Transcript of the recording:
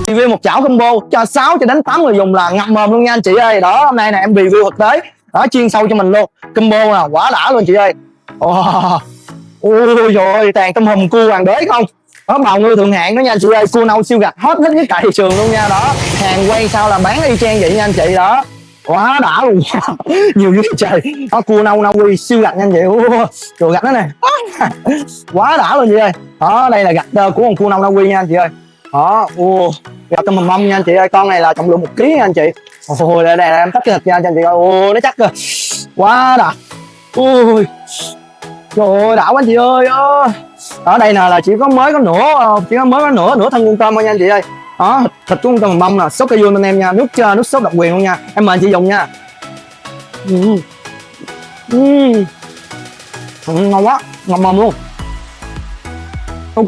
Review một chảo combo cho 6 cho đến 8 người dùng là ngập mồm luôn nha anh chị ơi. Đó, hôm nay nè em review thực tế đó, chuyên sâu cho mình luôn. Combo là quá đã luôn chị ơi. Ôi trời, toàn tôm hùm cua hoàng đế không. Đó, bào ngư thượng hạng đó nha anh chị ơi. Cua nâu siêu gạch hot nhất cả thị trường luôn nha. Đó, hàng quay sao là bán y chang vậy nha anh chị. Đó, quá đã luôn. Nhiều dữ trời. Đó, cua nâu nâu quy siêu gạch nha anh chị. Trời, gạch đó nè. Quá đã luôn chị ơi. Đó, đây là gạch của con cua nâu nâu quy nha anh chị ơi. Đó, gạch tôm hùm mông nha anh chị ơi. Con này là trọng lượng 1 kg nha anh chị. Ôi, đây em tách cái thịt nha anh chị ơi. Nó chắc cơ. Quá đã. Ôi, trời ơi, đã quá anh chị ơi. Ở đây là chỉ có mới có nửa thân con tôm thôi nha anh chị ơi. Đó, thịt của con tôm mông nè, sốt cây bên em nha, nước sốt độc quyền luôn nha. Em mời anh chị dùng nha. Ngon quá, ngon mồm luôn. Ok.